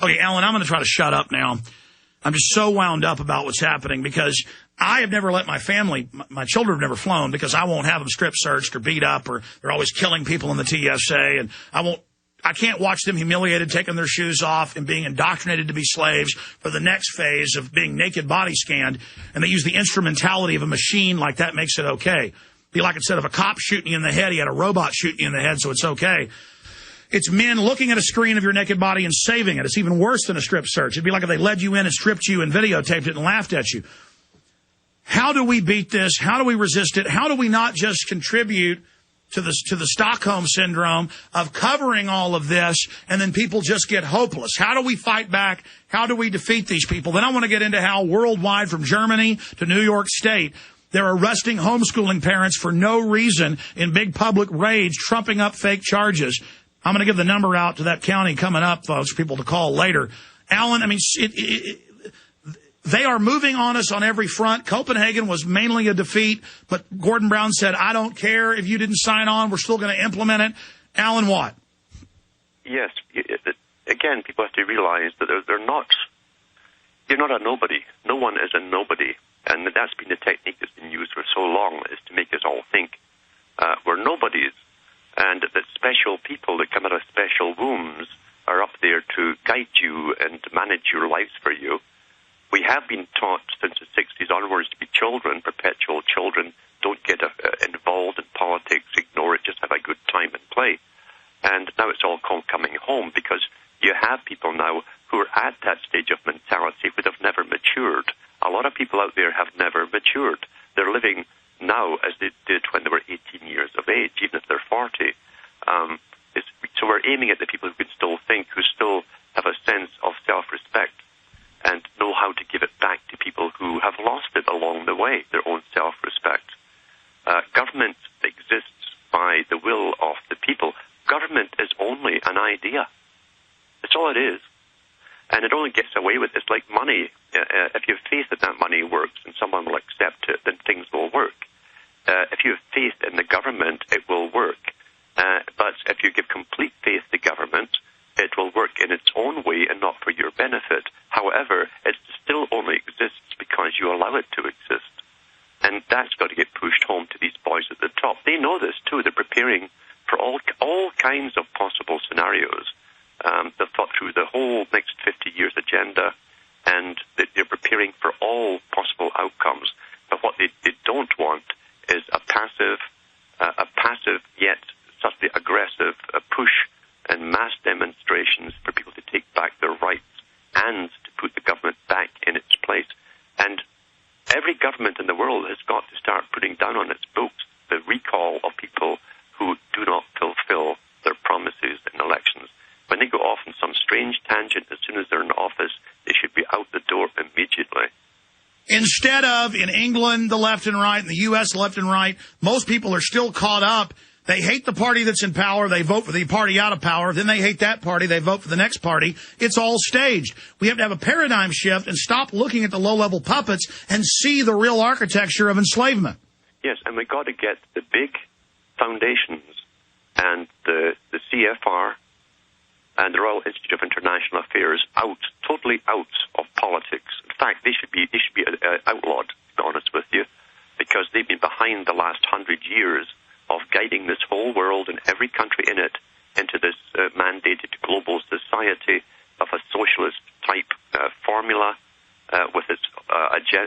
Okay, Alan, I'm going to try to shut up now. I'm just so wound up about what's happening because I have never let my family, my children have never flown because I won't have them strip searched or beat up or they're always killing people in the TSA. And I can't watch them humiliated, taking their shoes off and being indoctrinated to be slaves for the next phase of being naked body scanned. And they use the instrumentality of a machine like that makes it okay. Be like instead of a cop shooting you in the head, he had a robot shooting you in the head, so it's okay. It's men looking at a screen of your naked body and saving it. It's even worse than a strip search. It'd be like if they led you in and stripped you and videotaped it and laughed at you. How do we beat this? How do we resist it? How do we not just contribute to the Stockholm syndrome of covering all of this and then people just get hopeless? How do we fight back? How do we defeat these people? Then I want to get into how worldwide, from Germany to New York State, they're arresting homeschooling parents for no reason in big public rage, trumping up fake charges. I'm going to give the number out to that county coming up, folks, for people to call later. Alan, I mean, they are moving on us on every front. Copenhagen was mainly a defeat, but Gordon Brown said, I don't care if you didn't sign on. We're still going to implement it. Alan Watt. Yes. Again, people have to realize that you're not a nobody. No one is a nobody. And that's been the technique that's been used for so long, is to make us all think we're nobodies. And that special people that come out of special wombs are up there to guide you and manage your lives for you. We have been taught since the 60s onwards to be children, perpetual children. Don't get involved in politics, ignore it, just have a good time and play. And now it's all coming home because you have people now who are at that stage of mentality but have never matured. A lot of people out there have never matured. They're living now as they did when they were 18 years of age, even if they're 40. So we're aiming at the people who can still think, who still have a sense of self-respect and know how to give it back to people who have lost it along the way, their own self-respect. Government exists by the will of the people. Government is only an idea. That's all it is. And it only gets away with it. It's like money. If you have faith that that money works and someone will accept it, then things will work. If you have faith in the government, it will work. But if you give complete faith to government, it will work in its own way and not for your benefit. However, it still only exists because you allow it to exist. And that's got to get pushed home to these boys at the top. They know this too. They're preparing for all kinds of possible scenarios. They've thought through the whole next 50 years agenda, and they're preparing for all possible outcomes. But what they don't want is a passive yet subtly aggressive push and mass demonstrations for people to take back their rights and to put the government back in its place. And every government in the world has got to start putting down on its books the recall of people who do not fulfill their promises in elections. When they go off on some strange tangent, as soon as they're in office, they should be out the door immediately. Instead of, in England, the left and right, in the U.S., left and right, most people are still caught up. They hate the party that's in power. They vote for the party out of power. Then they hate that party. They vote for the next party. It's all staged. We have to have a paradigm shift and stop looking at the low-level puppets and see the real architecture of enslavement. Yes, and we've got to get the big foundations and the CFR and the Royal Institute of International Affairs totally out of politics. In fact, they should be outlawed, to be honest with you, because they've been behind the last 100 years of guiding this whole world and every country in it into this mandated global society of a socialist-type formula with its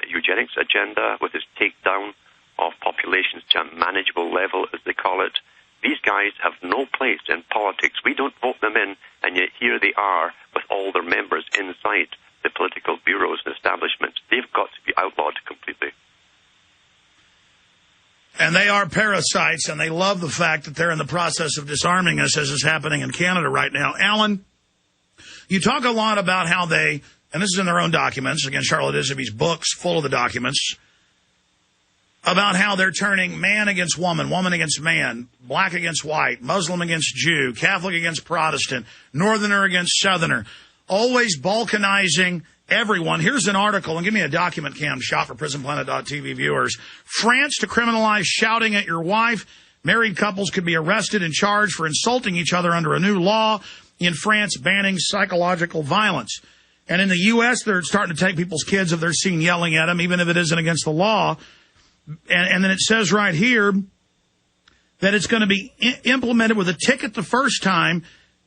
eugenics agenda, with its takedown of populations to a manageable level, as they call it. These guys have no place in politics. We don't vote them in, and yet here they are with all their members inside the political bureaus and establishments. They've got to be outlawed completely. And they are parasites, and they love the fact that they're in the process of disarming us, as is happening in Canada right now. Alan, you talk a lot about how they, and this is in their own documents, again, Charlotte Iserbyt's book's full of the documents, about how they're turning man against woman, woman against man, black against white, Muslim against Jew, Catholic against Protestant, Northerner against Southerner, always balkanizing everyone. Here's an article, and give me a document cam shot for PrisonPlanet.tv viewers. France to criminalize shouting at your wife. Married couples could be arrested and charged for insulting each other under a new law. in France banning psychological violence. And in the U.S., they're starting to take people's kids if they're seen yelling at them, even if it isn't against the law. And then it says right here that it's going to be implemented with a ticket the first time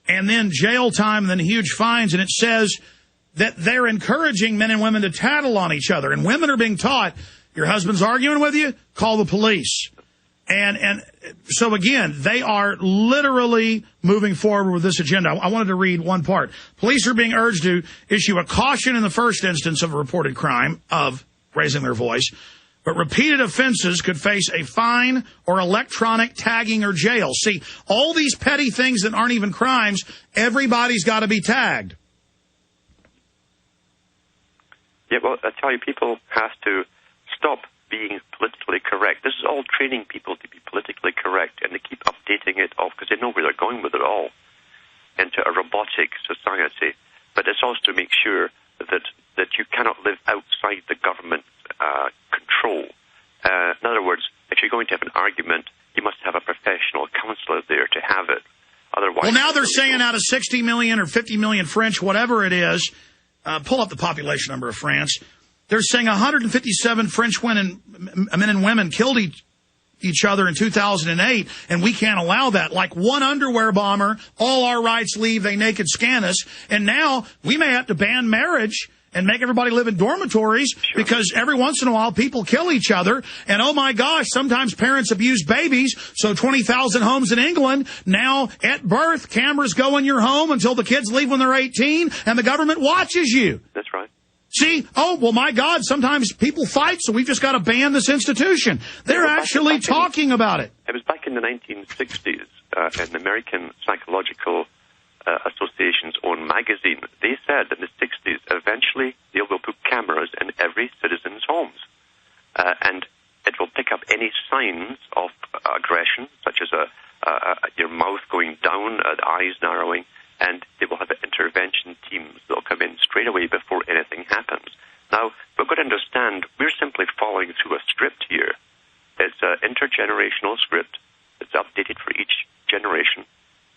and then jail time and then huge fines. And it says that they're encouraging men and women to tattle on each other. And women are being taught, your husband's arguing with you, call the police. And so, again, they are literally moving forward with this agenda. I wanted to read one part. Police are being urged to issue a caution in the first instance of a reported crime of raising their voice, but repeated offenses could face a fine or electronic tagging or jail. See, all these petty things that aren't even crimes, everybody's got to be tagged. Yeah, well, I tell you, people have to stop being politically correct. This is all training people to be politically correct, and they keep updating it off because they know where they're going with it all, into a robotic society. But it's also to make sure that you cannot live outside the government control. In other words, if you're going to have an argument, you must have a professional counselor there to have it. Otherwise, well, now they're saying out of 60 million or 50 million French, whatever it is, pull up the population number of France. They're saying 157 French men and women killed each other in 2008, and we can't allow that. Like one underwear bomber, all our rights leave, they naked scan us. And now we may have to ban marriage and make everybody live in dormitories because every once in a while people kill each other. And oh my gosh, sometimes parents abuse babies. So 20,000 homes in England, now at birth, cameras go in your home until the kids leave when they're 18 and the government watches you. That's right. See, oh, well, my God, sometimes people fight, so we've just got to ban this institution. They're actually talking about it. It was back in the 1960s, in the American Psychological Association's own magazine. They said in the 60s, eventually they will put cameras in every citizen's homes. And it will pick up any signs of aggression, such as your mouth going down, the eyes narrowing, and they will have intervention teams that will come in straight away before anything happens. Now, we've got to understand, we're simply following through a script here. It's an intergenerational script. It's updated for each generation.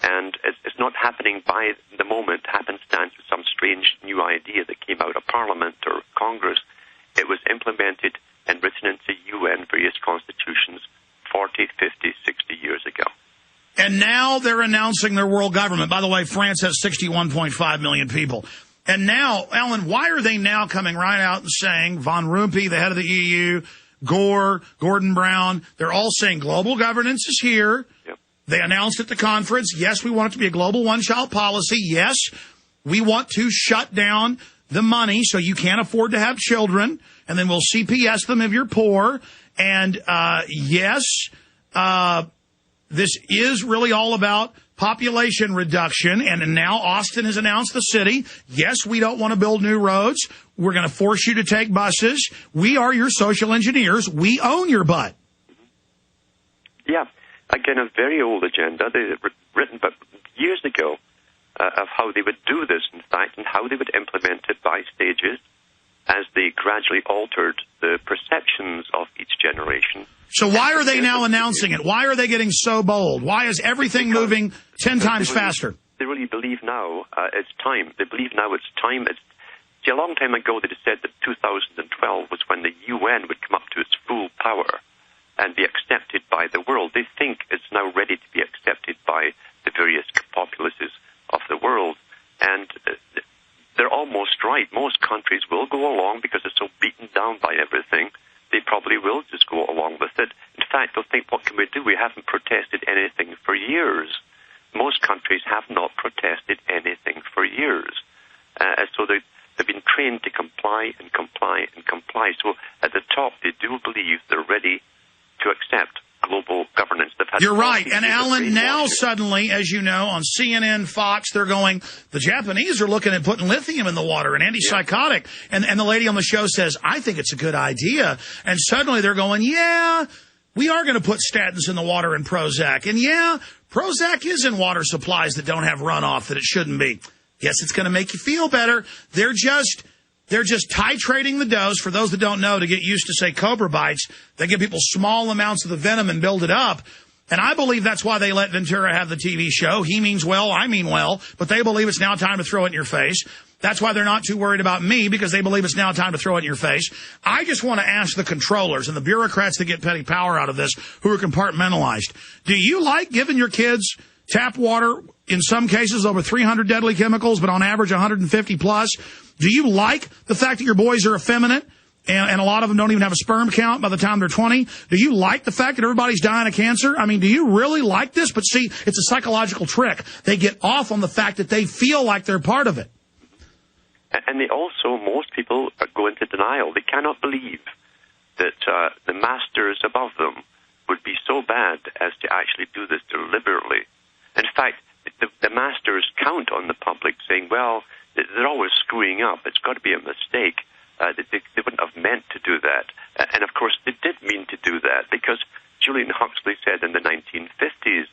And it's not happening by the moment, happenstance, with some strange new idea that came out of Parliament or Congress. It was implemented and written into UN various constitutions 40, 50, 60 years ago. And now they're announcing their world government. By the way, France has 61.5 million people. And now, Ellen, why are they now coming right out and saying, Van Rompuy, the head of the EU, Gore, Gordon Brown, they're all saying global governance is here. Yep. They announced at the conference, yes, we want it to be a global one-child policy. Yes, we want to shut down the money so you can't afford to have children. And then we'll CPS them if you're poor. And, yes, this is really all about population reduction, and now Austin has announced the city. Yes, we don't want to build new roads. We're going to force you to take buses. We are your social engineers. We own your butt. Yeah. Again, a very old agenda. They were written but years ago of how they would do this, in fact, and how they would implement it by stages as they gradually altered the perceptions of each generation. So why are they now announcing it? Why are they getting so bold? Why is everything moving 10 times faster? They really believe now it's time. They believe now it's time. See, a long time ago they said that 2012 was when the UN would come up to its full power and be accepted by the world. They think it's now ready to be accepted by the various populaces of the world. And they're almost right. Most countries will go along because they're so beaten down by everything. They probably will just go along with it. In fact, they'll think, what can we do? We haven't protested anything for years. Most countries have not protested anything for years. So they've been trained to comply and comply and comply. So at the top, they do believe they're ready to accept global governance. You're right. And Alan, now suddenly, as you know, on CNN, Fox, they're going, the Japanese are looking at putting lithium in the water, an antipsychotic. Yeah. And the lady on the show says, I think it's a good idea. And suddenly they're going, yeah, we are going to put statins in the water and Prozac. And yeah, Prozac is in water supplies that don't have runoff that it shouldn't be. Yes, it's going to make you feel better. They're just titrating the dose. For those that don't know, to get used to, say, Cobra bites, they give people small amounts of the venom and build it up. And I believe that's why they let Ventura have the TV show. He means well, I mean well, but they believe it's now time to throw it in your face. That's why they're not too worried about me, because they believe it's now time to throw it in your face. I just want to ask the controllers and the bureaucrats that get petty power out of this, who are compartmentalized. Do you like giving your kids tap water, in some cases over 300 deadly chemicals, but on average 150 plus? Do you like the fact that your boys are effeminate and a lot of them don't even have a sperm count by the time they're 20? Do you like the fact that everybody's dying of cancer? I mean, do you really like this? But see, it's a psychological trick. They get off on the fact that they feel like they're part of it. And they also, most people go into denial. They cannot believe that the masters above them would be so bad as to actually do this deliberately. In fact, the masters count on the public, saying, well, they're always screwing up. It's got to be a mistake. They wouldn't have meant to do that. And, of course, they did mean to do that, because Julian Huxley said in the 1950s